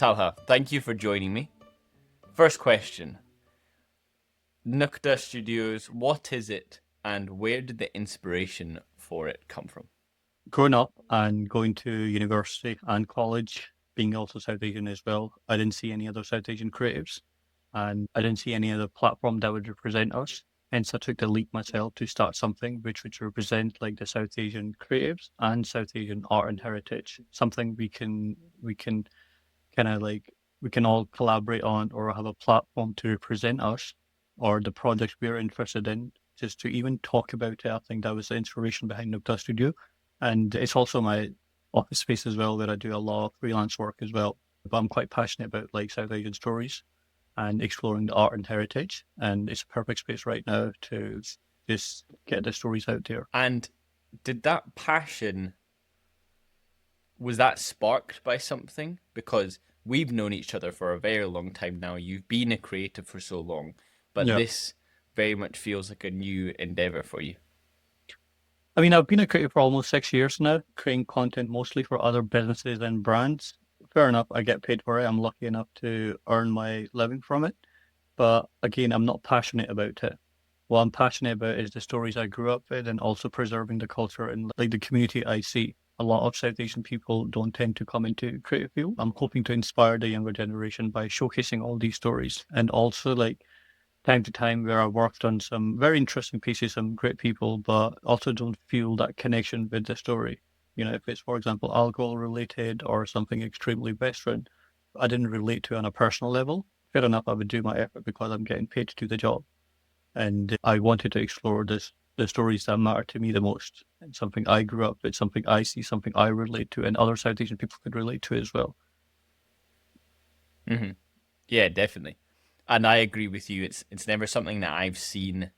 Talha, thank you for joining me. First question. Nuqta Studios, what is it and where did the inspiration for it come from? Growing up and going to university and college, being also South Asian as well, I didn't see any other South Asian creatives and I didn't see any other platform that would represent us. Hence, I took the leap myself to start something which would represent like the South Asian creatives and South Asian art and heritage. Something we can kind of like we can all collaborate on or have a platform to represent us or the projects we're interested in, just to even talk about it. I think that was the inspiration behind Nuqta Studio. And it's also my office space as well, where I do a lot of freelance work as well. But I'm quite passionate about like South Asian stories and exploring the art and heritage. And it's a perfect space right now to just get the stories out there. And did that passion, was that sparked by something? Because we've known each other for a very long time now. You've been a creative for so long, but Yeah. this very much feels like a new endeavor for you. I mean, I've been a creator for almost 6 years now, creating content mostly for other businesses and brands. Fair enough, I get paid for it. I'm lucky enough to earn my living from it. But again, I'm not passionate about it. What I'm passionate about is the stories I grew up with and also preserving the culture and like the community I see. A lot of South Asian people don't tend to come into creative field. I'm hoping to inspire the younger generation by showcasing all these stories and also like time to time where I worked on some very interesting pieces, some great people, but also don't feel that connection with the story. You know, if it's, for example, alcohol related or something extremely Western, I didn't relate to on a personal level. Fair enough, I would do my effort because I'm getting paid to do the job. And I wanted to explore the stories that matter to me the most. And something I grew up with, something I see, something I relate to, and other South Asian people could relate to as well. Mm-hmm. Yeah, definitely. And I agree with you. It's never something that I've seen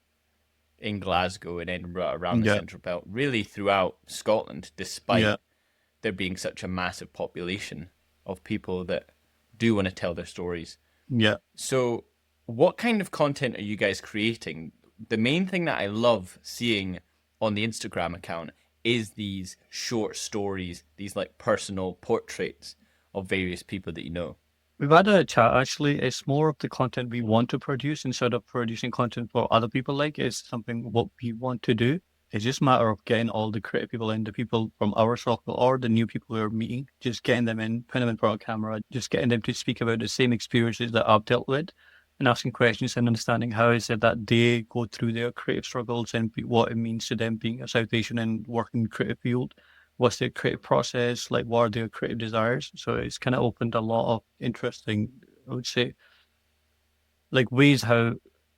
in Glasgow and Edinburgh around the Yeah, Central Belt, really throughout Scotland, despite yeah. there being such a massive population of people that do want to tell their stories. Yeah. So, what kind of content are you guys creating? The main thing that I love seeing on the Instagram account is these short stories, these like personal portraits of various people that you know. We've had a chat actually. It's more of the content we want to produce instead of producing content for other people. Like it's something what we want to do. It's just a matter of getting all the creative people in, the people from our circle or the new people we're meeting, just getting them in, putting them in front of camera, just getting them to speak about the same experiences that I've dealt with and asking questions and understanding how is it that they go through their creative struggles and what it means to them being a South Asian and working in the creative field. What's their creative process? Like, what are their creative desires? So it's kind of opened a lot of interesting, I would say, like ways how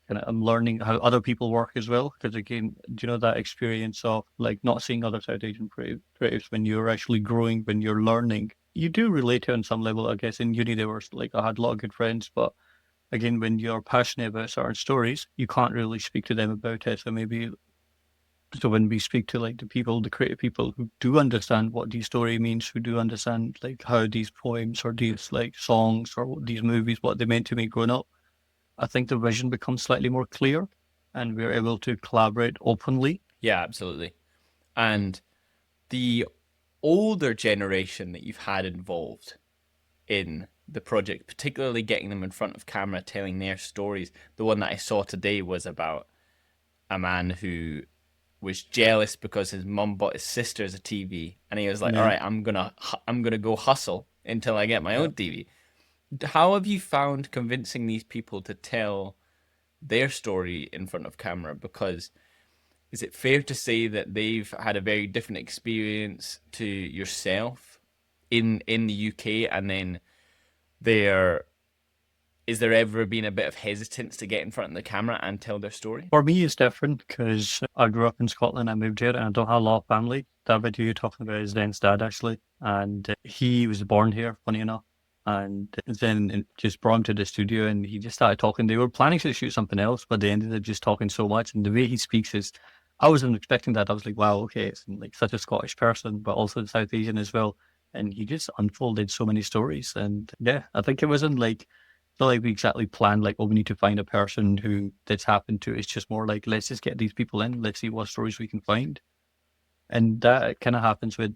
kind of I'm learning how other people work as well. Because again, do you know that experience of like not seeing other South Asian creatives when you're actually growing, when you're learning? You do relate to it on some level. I guess in uni there was like I had a lot of good friends, but again, when you're passionate about certain stories, you can't really speak to them about it. So when we speak to like the people, the creative people who do understand what the story means, who do understand like how these poems or these like songs or these movies, what they meant to me growing up, I think the vision becomes slightly more clear and we're able to collaborate openly. Yeah, absolutely. And the older generation that you've had involved in the project, particularly getting them in front of camera telling their stories. The one that I saw today was about a man who was jealous because his mum bought his sisters a TV, and he was like, "All Yeah, right, I'm gonna go hustle until I get my yeah. own TV." How have you found convincing these people to tell their story in front of camera? Because is it fair to say that they've had a very different experience to yourself in the UK, and then there is there ever been a bit of hesitance to get in front of the camera and tell their story? For me, it's different because I grew up in Scotland. I moved here and I don't have a lot of family. That video you're talking about is Den's dad, actually. And he was born here, funny enough. And then it just brought him to the studio and he just started talking. They were planning to shoot something else, but they ended up just talking so much. And the way he speaks is, I wasn't expecting that. I was like, wow, okay, it's like such a Scottish person, but also South Asian as well. And he just unfolded so many stories. And yeah, I think it wasn't like, not like we exactly planned, like, oh, we need to find a person who this happened to. It's just more like, let's just get these people in. Let's see what stories we can find. And that kind of happens with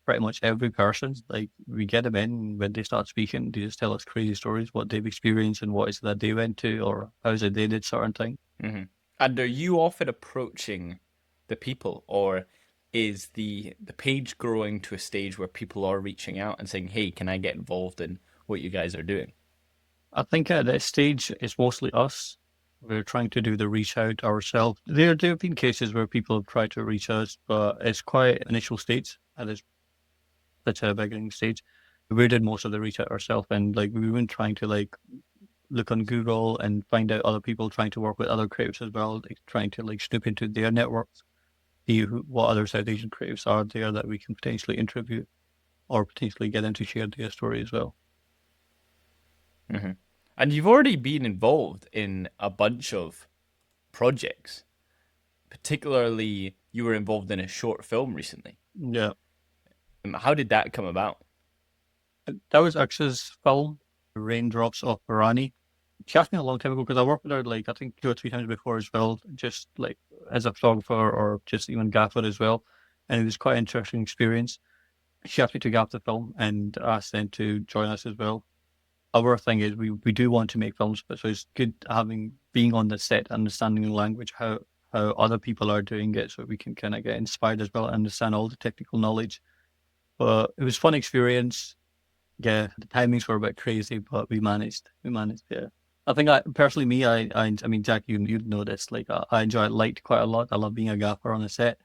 pretty much every person. Like we get them in when they start speaking, they just tell us crazy stories, what they've experienced and what is it that they went to or how is it they did certain thing. Hmm. And are you often approaching the people, or is the page growing to a stage where people are reaching out and saying, "Hey, can I get involved in what you guys are doing?" I think at this stage it's mostly us. We're trying to do the reach out ourselves. There have been cases where people have tried to reach us, but it's quite initial stage at this such a beginning stage. We did most of the reach out ourselves, and like we weren't trying to like look on Google and find out other people trying to work with other creatives as well, like, trying to like snoop into their networks, see what other South Asian creatives are there that we can potentially interview or potentially get them to share their story as well. Hmm. And you've already been involved in a bunch of projects. Particularly, you were involved in a short film recently. Yeah, How did that come about? that was Aksa's film, Raindrops of Parani. She asked me a long time ago because I worked with her like I think 2 or 3 times before as well, just like as a photographer or just even gaffer as well. And it was quite an interesting experience. She asked me to gaff the film and asked them to join us as well. Our thing is we do want to make films, but so it's good having being on the set, understanding the language, how other people are doing it, so we can kind of get inspired as well, understand all the technical knowledge. But it was a fun experience. Yeah, the timings were a bit crazy, but we managed. We managed. Yeah, I think I personally, me, I mean, Jack, you know this. Like, I enjoy light quite a lot. I love being a gaffer on a set.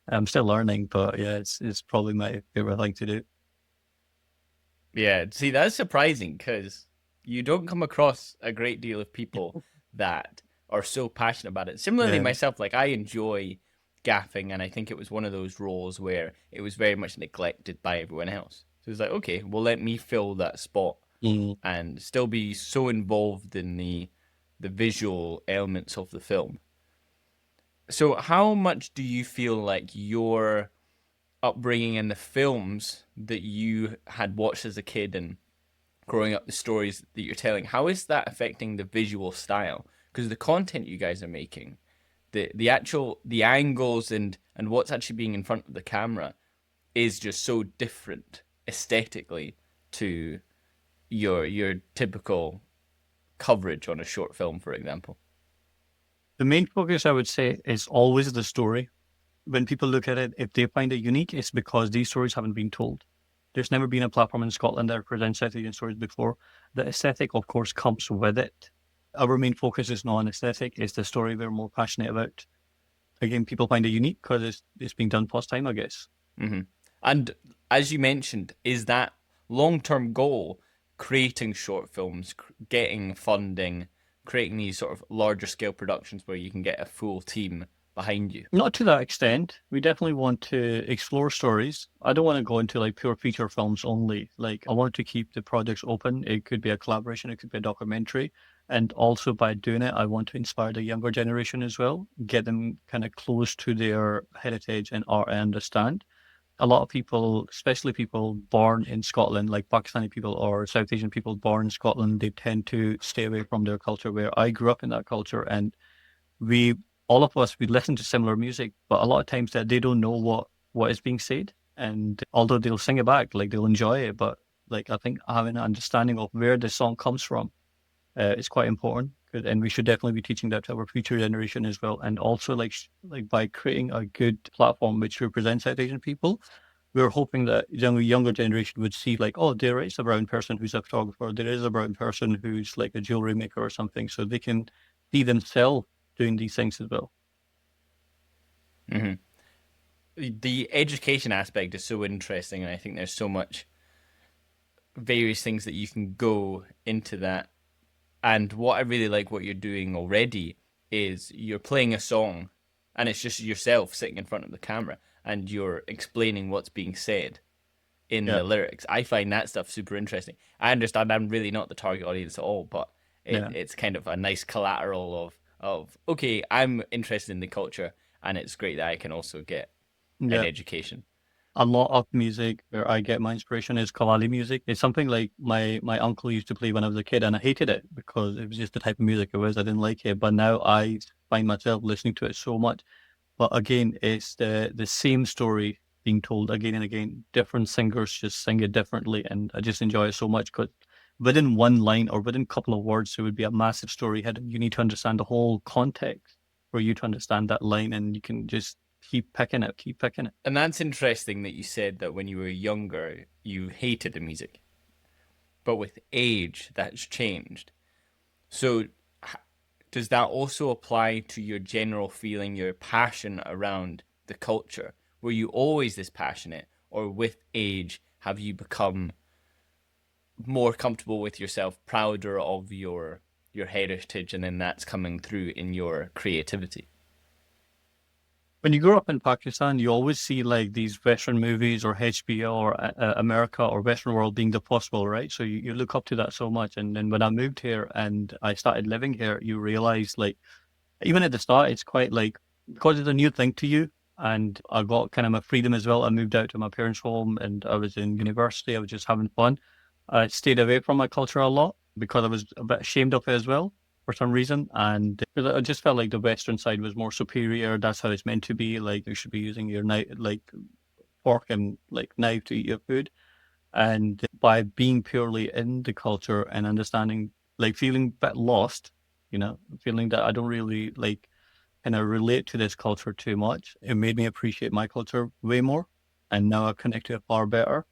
I'm still learning, but yeah, it's probably my favorite thing to do. Yeah, see, that's surprising because you don't come across a great deal of people that are so passionate about it. Similarly, Yeah. myself, like I enjoy gaffing, and I think it was one of those roles where it was very much neglected by everyone else. So it's like, okay, well, let me fill that spot Mm. and still be so involved in the visual elements of the film. So, how much do you feel like your upbringing and the films that you had watched as a kid and growing up, the stories that you're telling, how is that affecting the visual style? Because the content you guys are making, the actual the angles and what's actually being in front of the camera is just so different aesthetically to your typical coverage on a short film, for example. The main focus, I would say, is always the story. When people look at it, if they find it unique, it's because these stories haven't been told. There's never been a platform in Scotland that presents South Asian stories before. The aesthetic, of course, comes with it. Our main focus is not on aesthetic, it's the story we're more passionate about. Again, people find it unique because it's being done first time, I guess. Hmm. And as you mentioned, is that long term goal creating short films, getting funding, creating these sort of larger scale productions where you can get a full team behind you? Not to that extent. We definitely want to explore stories. I don't want to go into like pure feature films only. Like I want to keep the projects open. It could be a collaboration, it could be a documentary. And also by doing it, I want to inspire the younger generation as well, get them kind of close to their heritage and art and understand. A lot of people, especially people born in Scotland, like Pakistani people or South Asian people born in Scotland, they tend to stay away from their culture where I grew up in that culture. And we all of us we listen to similar music, but a lot of times that they don't know what is being said. And although they'll sing it back, like they'll enjoy it, but like I think having an understanding of where the song comes from is quite important. And we should definitely be teaching that to our future generation as well. And also like by creating a good platform which represents South Asian people, we're hoping that younger generation would see like, oh, there is a brown person who's a photographer, there is a brown person who's like a jewelry maker or something, so they can see themselves doing these things as well. Hmm. The education aspect is so interesting, and I think there's so much various things that you can go into that. And what I really like what you're doing already is you're playing a song and it's just yourself sitting in front of the camera and you're explaining what's being said in Yeah, the lyrics. I find that stuff super interesting. I understand I'm really not the target audience at all, but yeah, it's kind of a nice collateral of okay, I'm interested in the culture and it's great that I can also get an yeah. education. A lot of music where I get my inspiration is Qawwali music. It's something like my uncle used to play when I was a kid, and I hated it because it was just the type of music it was. I didn't like it, but now I find myself listening to it so much. But again, it's the same story being told again and again. Different singers just sing it differently, and I just enjoy it so much because within one line or within a couple of words, there would be a massive story hidden. You need to understand the whole context for you to understand that line, and you can just keep picking it, keep picking it. And that's interesting that you said that when you were younger, you hated the music. But with age, that's changed. So, does that also apply to your general feeling, your passion around the culture? Were you always this passionate, or with age, have you become more comfortable with yourself, prouder of your heritage, and then that's coming through in your creativity? When you grow up in Pakistan, you always see like these Western movies or HBO or America or Western world being the possible, right? So you look up to that so much. And then when I moved here and I started living here, you realize like, even at the start, it's quite like, because it's a new thing to you. And I got kind of my freedom as well. I moved out to my parents' home and I was in university. I was just having fun. I stayed away from my culture a lot because I was a bit ashamed of it as well for some reason. And I just felt like the Western side was more superior. That's how it's meant to be. Like you should be using your knife, like fork and like knife to eat your food. And by being purely in the culture and understanding, like feeling a bit lost, feeling that I don't really like kind of relate to this culture too much, it made me appreciate my culture way more. And now I connect to it far better.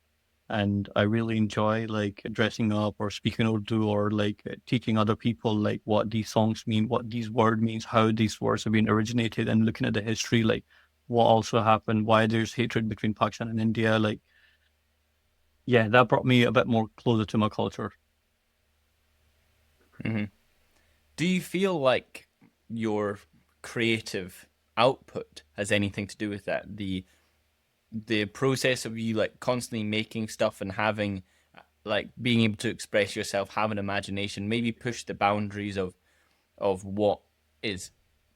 And I really enjoy like dressing up or speaking Urdu or like teaching other people like what these songs mean, what these words means, how these words have been originated, and looking at the history, like what also happened, why there's hatred between Pakistan and India. Like, yeah, that brought me a bit more closer to my culture. Hmm. Do you feel like your creative output has anything to do with that? The process of you like constantly making stuff and having like being able to express yourself, have an imagination, maybe push the boundaries of what is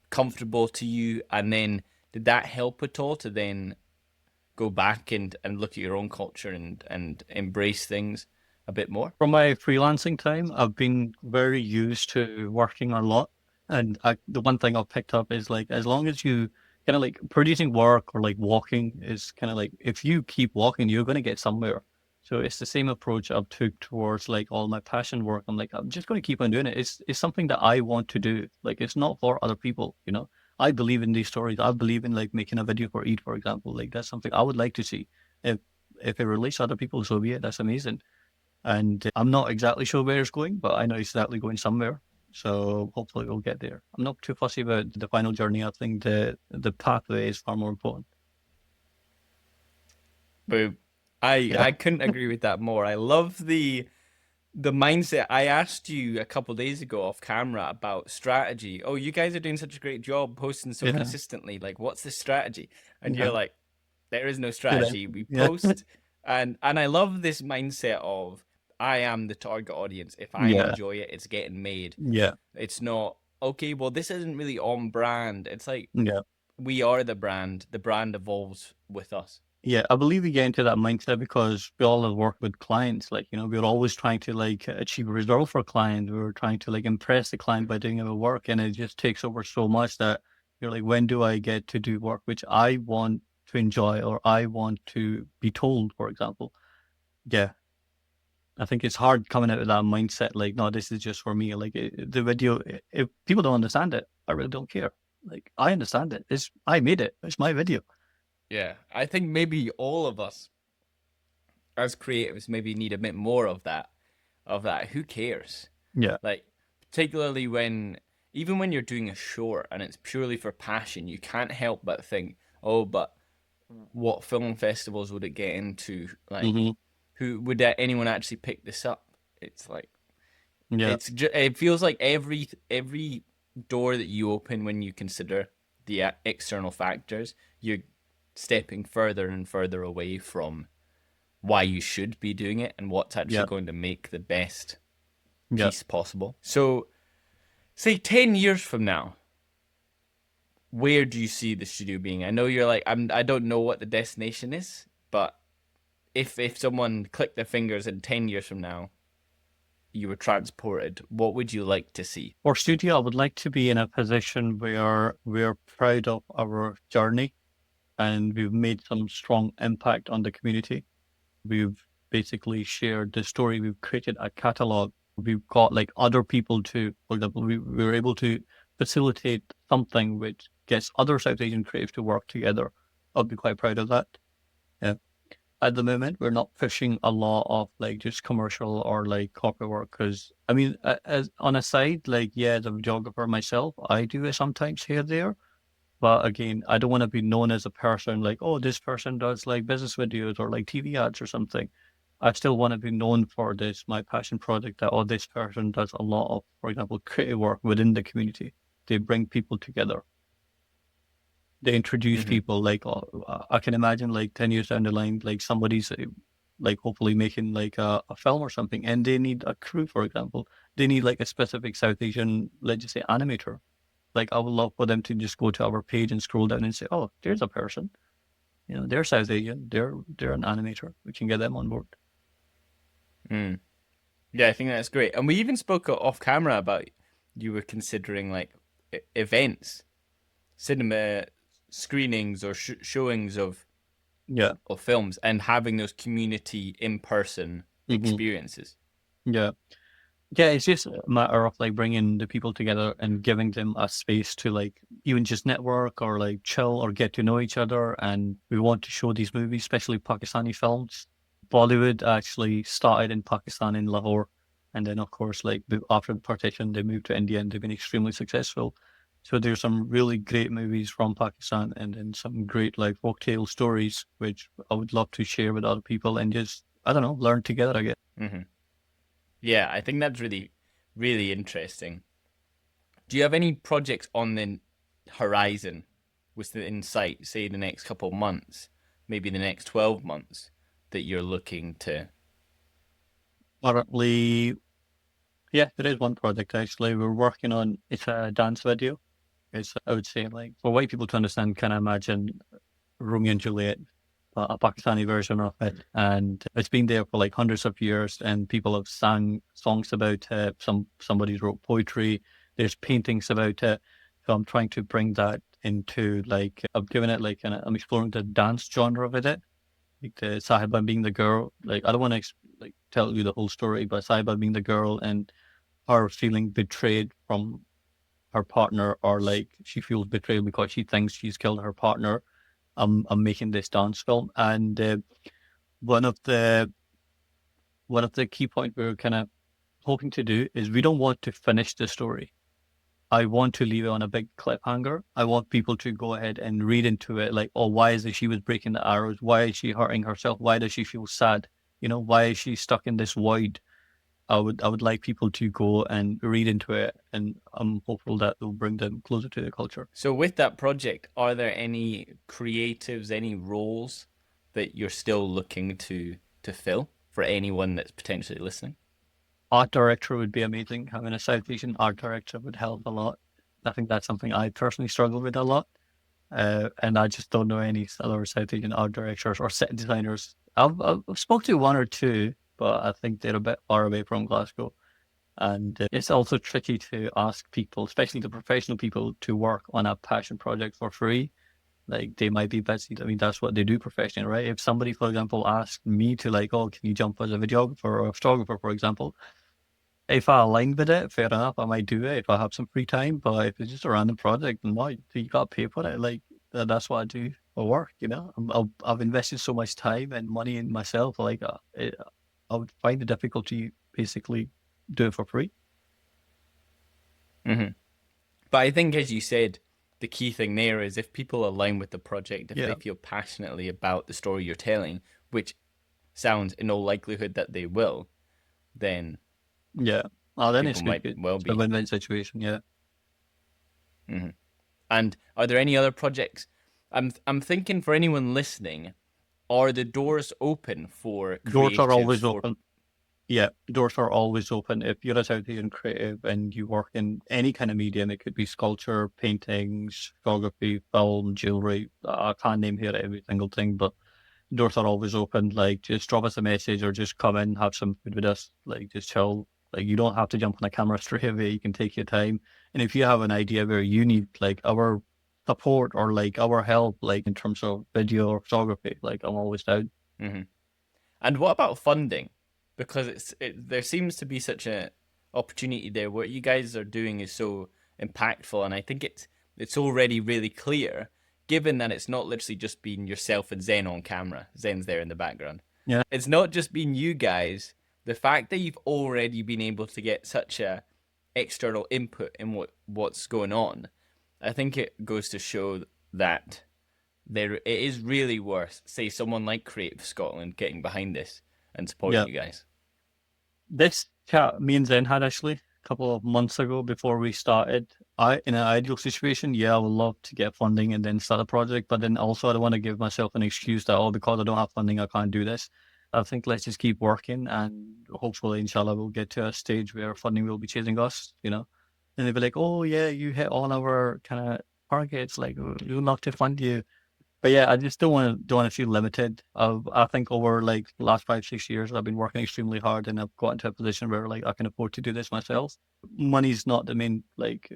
comfortable to you, and then did that help at all to then go back and look at your own culture and embrace things a bit more? From my freelancing time, I've been very used to working a lot. And the one thing I've picked up is like, as long as you kind of like producing work or like walking is kind of like, if you keep walking, you're going to get somewhere. So it's the same approach I've took towards like all my passion work. I'm like, I'm just going to keep on doing it. It's something that I want to do. Like, it's not for other people. I believe in these stories. I believe in like making a video for Eid, for example. Like, that's something I would like to see. If, if it relates to other people, so be it. That's amazing. And I'm not exactly sure where it's going, but I know it's exactly going somewhere. So hopefully we'll get there. I'm not too fussy about the final journey. I think the pathway is far more important. But I Yeah. I couldn't agree with that more. I love the mindset. I asked you a couple days ago off camera about strategy. Oh, you guys are doing such a great job posting so Yeah. consistently. Like, what's the strategy? And you're Yeah. like, there is no Yeah. strategy. We Yeah. post, and I love this mindset of I am the target audience. If I Yeah. enjoy it, it's getting made. Yeah. It's not okay. Well, this isn't really on brand. It's like Yeah. we are the brand. The brand evolves with us. Yeah, I believe we get into that mindset because we all have worked with clients. Like, we're always trying to like achieve a result for a client. We're trying to like impress the client by doing our work. And it just takes over so much that you're like, when do I get to do work which I want to enjoy or I want to be told, for example? Yeah. I think it's hard coming out of that mindset. Like, no, this is just for me. Like the video, if people don't understand it, I really don't care. Like, I understand it. I made it. It's my video. Yeah, I think maybe all of us as creatives maybe need a bit more of that. Of that, who cares? Yeah. Like, particularly when even when you're doing a short and it's purely for passion, you can't help but think, oh, but what film festivals would it get into? Like, Hmm. who would that, anyone actually pick this up? It's like Yeah. it feels like every door that you open when you consider the external factors, you're stepping further and further away from why you should be doing it and what's actually Yeah. going to make the best Yeah. piece possible. So, say 10 years from now, where do you see the studio being? I know you're like, I don't know what the destination is, but if someone clicked their fingers and 10 years from now you were transported, what would you like to see? For studio, I would like to be in a position where we're proud of our journey and we've made some strong impact on the community. We've basically shared the story. We've created a catalog. We've got like other people to, for example, we were able to facilitate something which gets other South Asian creatives to work together. I'll be quite proud of that. Yeah. At the moment, we're not pushing a lot of like just commercial or like corporate work because I mean, as on a side, like yeah, as a videographer myself, I do it sometimes here there. But again, I don't want to be known as a person like, oh, this person does like business videos or like TV ads or something. I still want to be known for this, my passion project that, oh, this person does a lot of, for example, creative work within the community. They bring people together. They introduce Hmm. people like, I can imagine like 10 years down the line, like somebody's like hopefully making like a film or something and they need a crew, for example. They need like a specific South Asian, let's just say animator. Like I would love for them to just go to our page and scroll down and say, "Oh, there's a person. You know, they're South Asian. They're an animator. We can get them on board." Mm. Yeah, I think that's great. And we even spoke off camera about you were considering like events, cinema screenings or showings Yeah. of films, and having those community in person Hmm. experiences. Yeah. Yeah. It's just a matter of like bringing the people together and giving them a space to like even just network or like chill or get to know each other. And we want to show these movies, especially Pakistani films. Bollywood actually started in Pakistan in Lahore. And then, of course, like after the partition, they moved to India and they've been extremely successful. So there's some really great movies from Pakistan and then some great like folktale stories, which I would love to share with other people and just, I don't know, learn together, I guess. Hmm. Yeah, I think that's really, really interesting. Do you have any projects on the horizon within sight, say the next couple of months, maybe the next 12 months, that you're looking to? Currently, yeah, there is one project actually we're working on. It's a dance video. It's, I would say, like for white people to understand, can I imagine Romeo and Juliet, a Pakistani version of it, and it's been there for like hundreds of years, and people have sang songs about it. Somebody's wrote poetry. There's paintings about it. So I'm trying to bring that into like I've given it like I'm exploring the dance genre of it. Like the Sahiba being the girl. Like I don't want to like tell you the whole story, but Sahiba being the girl and her feeling betrayed from her partner, or like she feels betrayed because she thinks she's killed her partner. I'm making this dance film, and one of the one of the key points we're kind of hoping to do is we don't want to finish the story. I want to leave it on a big cliffhanger. I want people to go ahead and read into it, like, oh, why is it she was breaking the arrows? Why is she hurting herself? Why does she feel sad? You know, why is she stuck in this void? I would like people to go and read into it, and I'm hopeful that will bring them closer to the culture. So, with that project, are there any creatives, any roles that you're still looking to fill for anyone that's potentially listening? Art director would be amazing. Having a South Asian art director would help a lot. I think that's something I personally struggle with a lot. And I just don't know any other South Asian art directors or set designers. I've spoke to one or two, but I think they're a bit far away from Glasgow. And it's also tricky to ask people, especially the professional people, to work on a passion project for free. Like they might be busy. I mean, that's what they do professionally, right? If somebody, for example, asked me to like, oh, can you jump as a videographer or a photographer, for example, if I align with it, fair enough, I might do it if I have some free time. But if it's just a random project, no, you got to pay for it. Like that's what I do for work. You know, I've invested so much time and money in myself. Like I would find it difficult to basically do it for free. Hmm. But I think, as you said, the key thing there is if people align with the project, if they Yeah, feel passionately about the story you're telling, which sounds in all likelihood that they will, then yeah. Oh, then it's people good. might Good. well It's a be. win-win situation. Yeah. Hmm. And are there any other projects? I'm thinking for anyone listening, are the doors open for Doors are creatives always for? open. Yeah, doors are always open. If you're a South Asian creative and you work in any kind of medium, it could be sculpture, paintings, photography, film, jewelry. I can't name here every single thing, but doors are always open. Like, just drop us a message or just come in, have some food with us. Like, just chill. Like, you don't have to jump on a camera straight away. You can take your time. And if you have an idea where you need, like, our support or like our help, like in terms of video or photography, like I'm always down. Hmm. And what about funding? Because there seems to be such a opportunity there. What you guys are doing is so impactful, and I think it's already really clear, given that it's not literally just being yourself and Zen on camera. Zen's there in the background. Yeah. It's not just been you guys. The fact that you've already been able to get such a external input in what's going on, I think it goes to show that it is really worth, say, someone like Creative Scotland getting behind this and supporting Yeah. you guys. This chat me and Zen had actually a couple of months ago before we started. In an ideal situation, yeah, I would love to get funding and then start a project, but then also I don't want to give myself an excuse that, oh, because I don't have funding, I can't do this. I think let's just keep working, and hopefully, inshallah, we'll get to a stage where funding will be chasing us, you know? And they'll be like, oh, yeah, you hit all our kind of targets, like, we'd love to fund you. But yeah, I just don't want to feel limited. I think over like the last 5, 6 years, I've been working extremely hard, and I've gotten to a position where like I can afford to do this myself. Money's not the main like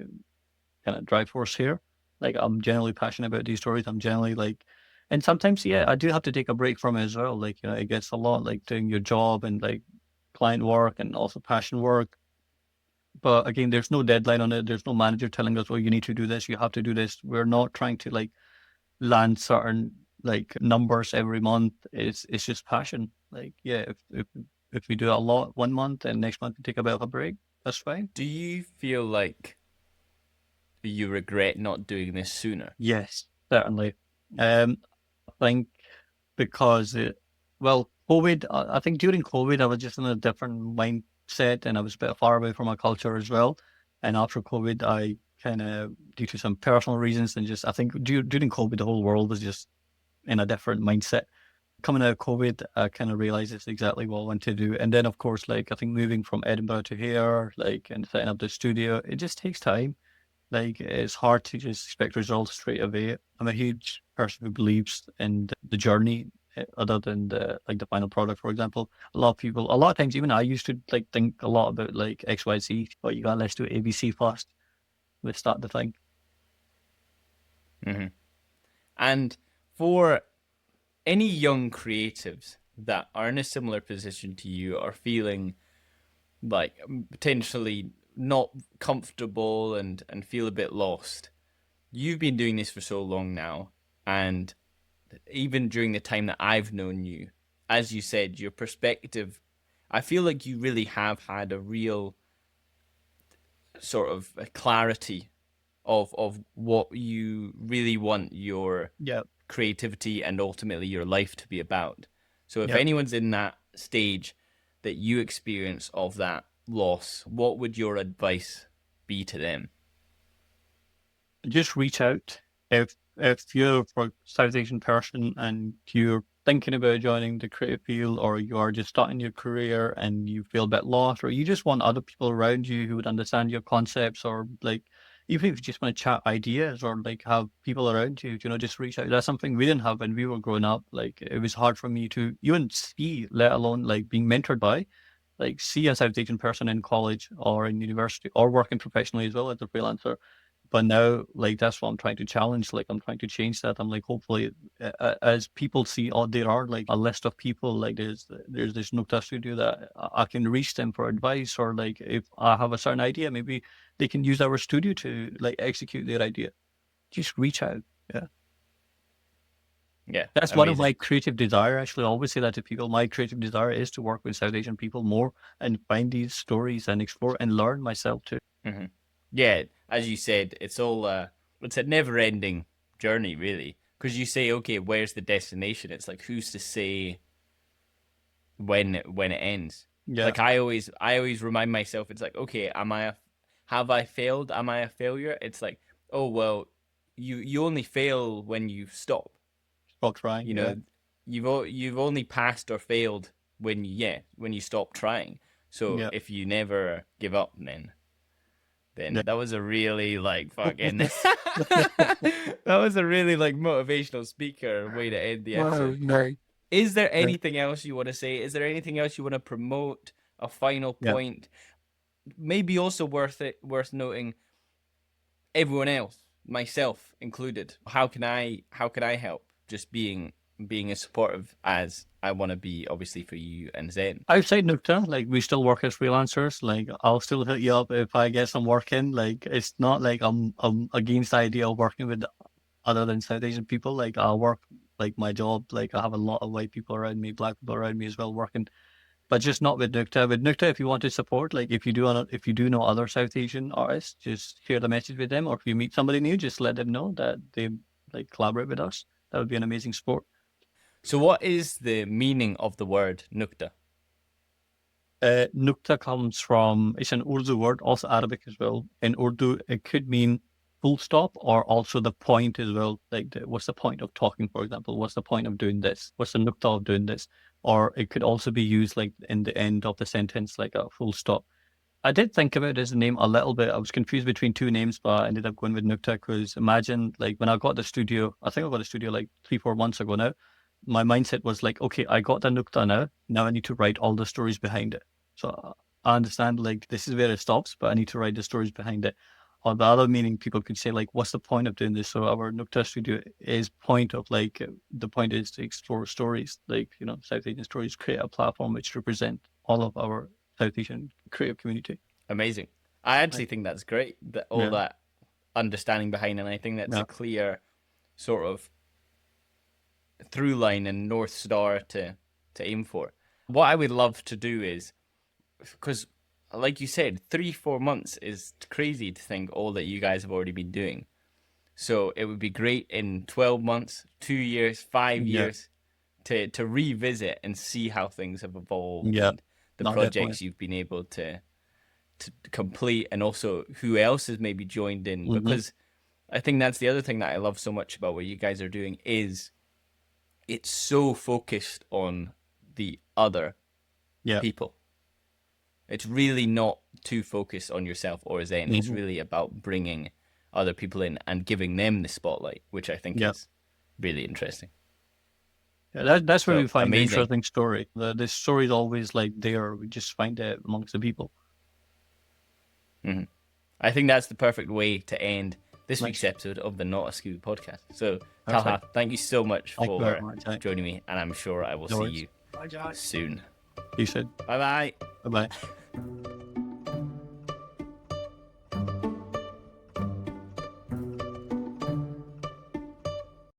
kind of drive force here. Like I'm generally passionate about these stories. I'm generally like, and sometimes yeah, I do have to take a break from it as well. Like it gets a lot like doing your job and like client work and also passion work. But again, there's no deadline on it. There's no manager telling us, oh, you need to do this. You have to do this. We're not trying to like land certain like numbers every month. It's just passion. Like yeah, if we do a lot one month and next month we take a bit of a break, that's fine. Do you feel like you regret not doing this sooner? Yes, certainly. I think because COVID. I think during COVID I was just in a different mindset and I was a bit far away from my culture as well. And after COVID, I kind of due to some personal reasons and just I think during COVID the whole world was just in a different mindset. Coming out of COVID, I kind of realized it's exactly what I want to do. And then, of course, like I think moving from Edinburgh to here, like and setting up the studio, it just takes time. Like it's hard to just expect results straight away. I'm a huge person who believes in the journey other than the final product, for example. A lot of times, even I used to like think a lot about like XYZ, but you got let's do ABC first. Let's start the thing. Hmm. And for any young creatives that are in a similar position to you, are feeling like potentially not comfortable and feel a bit lost, you've been doing this for so long now, and even during the time that I've known you, as you said, your perspective, I feel like you really have had a real sort of a clarity of what you really want your Yeah. creativity and ultimately your life to be about. So if Yeah. anyone's in that stage that you experience of that loss, what would your advice be to them? Just reach out if you're a South Asian person and you're thinking about joining the creative field or you are just starting your career and you feel a bit lost or you just want other people around you who would understand your concepts or like even if you just want to chat ideas or like have people around you, just reach out. That's something we didn't have when we were growing up. Like it was hard for me to even see, let alone like being mentored by, like see a South Asian person in college or in university or working professionally as well as a freelancer. But now, like that's what I'm trying to challenge. Like I'm trying to change that. I'm like, hopefully, as people see, oh, there are like a list of people. Like there's this Nuqta Studio that I can reach them for advice, or like if I have a certain idea, maybe they can use our studio to like execute their idea. Just reach out. Yeah, Yeah, that's one of amazing. my creative desire. Actually, I always say that to people. My creative desire is to work with South Asian people more and find these stories and explore and learn myself too. Hmm. Yeah, as you said, it's a never-ending journey, really. Because you say, okay, where's the destination? It's like, who's to say when it ends? Yeah, Like I always remind myself, it's like, okay, have I failed? Am I a failure? It's like, oh well, you only fail when you stop. stop trying. You Yeah, know, you've only passed or failed when you stop trying. So yeah. if you never give up, then Yeah. that was a really like fucking that was a really like motivational speaker way to end the Wow, episode. no. Is there Yeah. anything else you want to say? Is there anything else you want to promote? A final Yeah. point? Maybe also worth noting everyone else. myself included, how can I help? Just being as supportive as I want to be, obviously, for you and Zen. Outside Nuqta, like we still work as freelancers. Like I'll still hit you up if I get some work in. Like it's not like I'm against the idea of working with other than South Asian people. Like I'll work like my job. Like I have a lot of white people around me, black people around me as well working, but just not with Nuqta. With Nuqta, if you want to support, like if you do know other South Asian artists, just share the message with them. Or if you meet somebody new, just let them know that they like collaborate with us. That would be an amazing support. So what is the meaning of the word Nuqta? Nuqta comes from, it's an Urdu word, also Arabic as well. In Urdu, it could mean full stop or also the point as well. Like, what's the point of talking, for example? What's the point of doing this? What's the Nuqta of doing this? Or it could also be used like in the end of the sentence, like a full stop. I did think about it as a name a little bit. I was confused between two names, but I ended up going with Nuqta because imagine, like, when I got the studio, I think I got the studio like 3-4 months ago now. My mindset was like, okay, I got the Nuqta now. Now I need to write all the stories behind it. So I understand, like, this is where it stops, but I need to write the stories behind it. Or the other meaning, people could say, like, what's the point of doing this? So our Nuqta Studio is point of, like, the point is to explore stories, like, South Asian stories, create a platform which represent all of our South Asian creative community. Amazing. I actually think that's great, that all that understanding behind, and I think that's a clear sort of through line and North Star to aim for. What I would love to do is, because like you said, 3-4 months is crazy to think all that you guys have already been doing. So it would be great in 12 months, 2 years, 5 years to revisit and see how things have evolved and the projects you've been able to complete, and also who else has maybe joined in. Because I think that's the other thing that I love so much about what you guys are doing is it's so focused on the other people. It's really not too focused on yourself or Zen. It's really about bringing other people in and giving them the spotlight, which I think is really interesting. Yeah, that's where we find the interesting story. The story is always like there. We just find it amongst the people. I think that's the perfect way to end this week's episode of the Not a Scooby podcast. So, Talha, thank you so much for joining me, and I'm sure I will see you soon. You should. Bye-bye. Bye-bye.